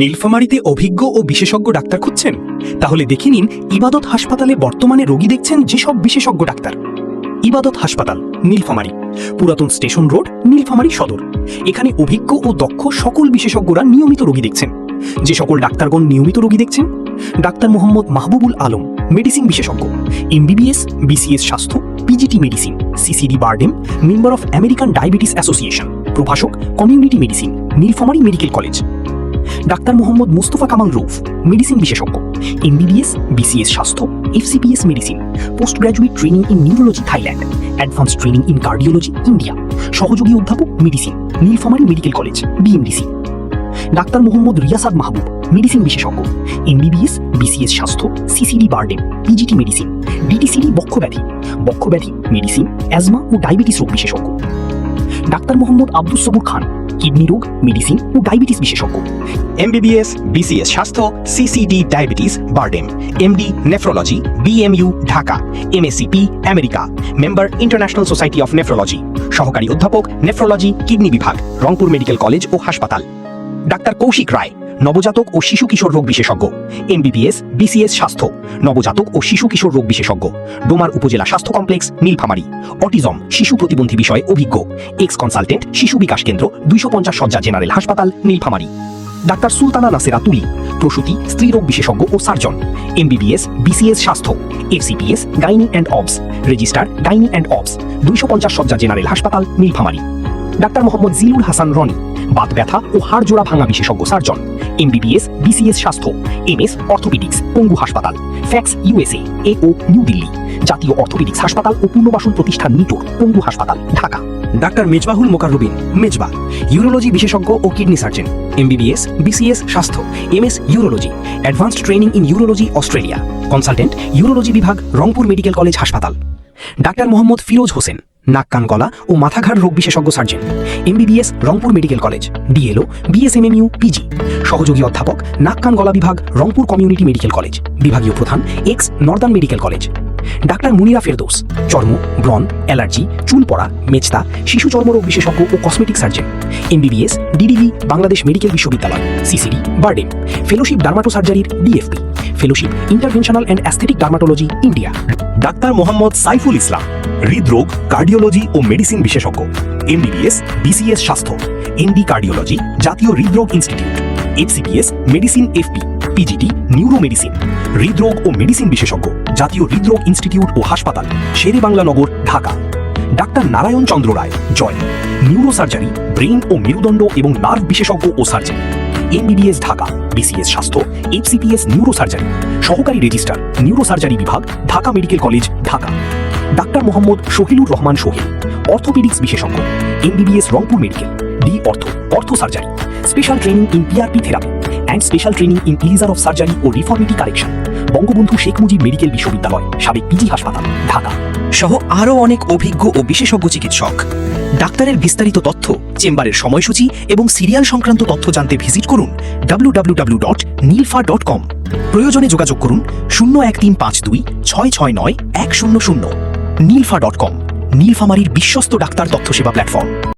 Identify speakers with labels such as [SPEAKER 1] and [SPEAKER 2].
[SPEAKER 1] নীলফামারীতে অভিজ্ঞ ও বিশেষজ্ঞ ডাক্তার খুঁজছেন? তাহলে দেখে নিন ইবাদত হাসপাতালে বর্তমানে রোগী দেখছেন যেসব বিশেষজ্ঞ ডাক্তার। ইবাদত হাসপাতাল, নীলফামারী, পুরাতন স্টেশন রোড, নীলফামারী সদর। এখানে অভিজ্ঞ ও দক্ষ সকল বিশেষজ্ঞরা নিয়মিত রোগী দেখছেন। যে সকল ডাক্তারগণ নিয়মিত রোগী দেখছেন: ডাক্তার মোহাম্মদ মাহবুবুল আলম, মেডিসিন বিশেষজ্ঞ, MBBS, BCS স্বাস্থ্য, PGT medicine, CCD BIRDEM, member of American diabetes association, প্রভাষক, community medicine, Nilphamari medical college. Doctor Mohammad Mustafa Kamal Rauf, medicine বিশেষজ্ঞ, MBBS, BCS স্বাস্থ্য, FCPS medicine, post graduate training in neurology Thailand, advance training in cardiology India, সহযোগী অধ্যাপক medicine, Nilphamari medical college, BMDC। Doctor Mohammad Riasad Mahbub, medicine বিশেষজ্ঞ, MBBS, BCS স্বাস্থ্য, CCD BIRDEM, PGT medicine, DTCD বক্ষব্যাধি medicine, asthma ও diabetes রোগ বিশেষজ্ঞ। Doctor Mohammad Abdus Sabur Khan, kidney রোগ, medicine ও diabetes বিশেষজ্ঞ,
[SPEAKER 2] MBBS, BCS স্বাস্থ্য, CCD diabetes BIRDEM, MD nephrology, BMU Dhaka, MSCP America, member international society of nephrology, সহকারী অধ্যাপক nephrology kidney বিভাগ, রংপুর মেডিকেল কলেজ ও হাসপাতাল। ডাক্তার কৌশিক রায়, নবজাতক ও শিশু কিশোর রোগ বিশেষজ্ঞ, MBBS, BCS স্বাস্থ্য, নবজাতক ও শিশু কিশোর রোগ বিশেষজ্ঞ, ডোমার উপজেলা স্বাস্থ্য কমপ্লেক্স, নীলফামারী, অটিজম, শিশু প্রতিবন্ধী বিষয়ে অভিজ্ঞ, এক্স কনসালটেন্ট, শিশু বিকাশ কেন্দ্র, 250 শয্যা জেনারেল হাসপাতাল, নীলফামারী। ডাক্তার সুলতানা নাসেরা তুলি, প্রসূতি, স্ত্রীরোগ বিশেষজ্ঞ ও সার্জন, MBBS, BCS স্বাস্থ্য, FCPS gynae and obs, registrar gynae and obs, 250 শয্যা জেনারেল হাসপাতাল, নীলফামারী। ডাক্তার মোহাম্মদ জিলুল হাসান রনি, বাত ব্যথা ও হাড় জোড়া ভাঙা বিশেষজ্ঞ সার্জন, MBBS, BCS স্বাস্থ্য, MS অর্থোপেডিক্স, পঙ্গু হাসপাতাল, FACS USA, AO new Delhi, জাতীয় অর্থোপেডিক্স হাসপাতাল ও পুনর্বাসন প্রতিষ্ঠান নিটোর, পঙ্গু হাসপাতাল, ঢাকা। ডাক্তার মেজবাহুল মোকাররবিন, মেজবা, ইউরোলজি বিশেষজ্ঞ ও কিডনি সার্জন, MBBS, BCS স্বাস্থ্য, MS urology, advanced training in urology Australia, consultant, urology বিভাগ, রংপুর মেডিকেল কলেজ হাসপাতাল। ডাক্তার মোহাম্মদ ফিরোজ হোসেন, নাক কান গলা ও মাথাঘাড় রোগ বিশেষজ্ঞ surgeon, MBBS, Rangpur medical college, DLO, BSMMU PG, সহযোগী অধ্যাপক, নাক কান গলা বিভাগ, রংপুর কমিউনিটি মেডিকেল কলেজ, বিভাগীয় প্রধান, ex northern medical college. Doctor Munira Ferdous, চর্ম, ব্রণ, অ্যালার্জি, চুল পড়া, মেচতা, শিশু চর্মরোগ বিশেষজ্ঞ ও cosmetic surgeon, MBBS, DDV, Bangladesh medical বিশ্ববিদ্যালয়, CCD বারডেম, ফেলোশিপ ডার্মাটো সার্জারির, DFP, fellowship interventional and aesthetic dermatology India.
[SPEAKER 3] Doctor Mohammad Saiful Islam, হৃদরোগ, কার্ডিওলজি ও মেডিসিন বিশেষজ্ঞ, MBBS, BCS স্বাস্থ্য, ND কার্ডিওলজি, জাতীয় হৃদরোগ institute, HCPS medicine FP, PGT neuro medicine, হৃদরোগ ও মেডিসিন বিশেষজ্ঞ, জাতীয় হৃদরোগ ইনস্টিটিউট ও হাসপাতাল, Sher-e Bangla Nagar, Dhaka. Doctor Narayan Chandra Roy, Joy, neuro surgery, brain ও মেরুদণ্ড এবং নার্ভ বিশেষজ্ঞ ও সার্জন, MBBS ঢাকা, BCS স্বাস্থ্য, HCPS নিউরো সার্জারি, সহকারী রেজিস্ট্রার, নিউরো সার্জারি বিভাগ, Dhaka medical college, Dhaka. Doctor Mohammad Shahilur Rahman Sohel, orthopaedics বিশেষজ্ঞ, MBBS Rangpur medical, D ortho surgery, special training in PRP therapy and special training in Ilizarov of surgery ও deformity correction, Bangabandhu Sheikh Mujib medical বিশ্ববিদ্যালয়, সাবেক PG হাসপাতাল, ঢাকা, সহ আরও অনেক অভিজ্ঞ ও বিশেষজ্ঞ চিকিৎসক। ডাক্তারের বিস্তারিত তথ্য, চেম্বারের সময়সূচি এবং সিরিয়াল সংক্রান্ত তথ্য জানতে ভিজিট করুন www.nilfa.com। প্রয়োজনে যোগাযোগ করুন 01352 669 100। nilfa.com, নীলফামারীর বিশ্বস্ত ডাক্তার তথ্য সেবা প্ল্যাটফর্ম।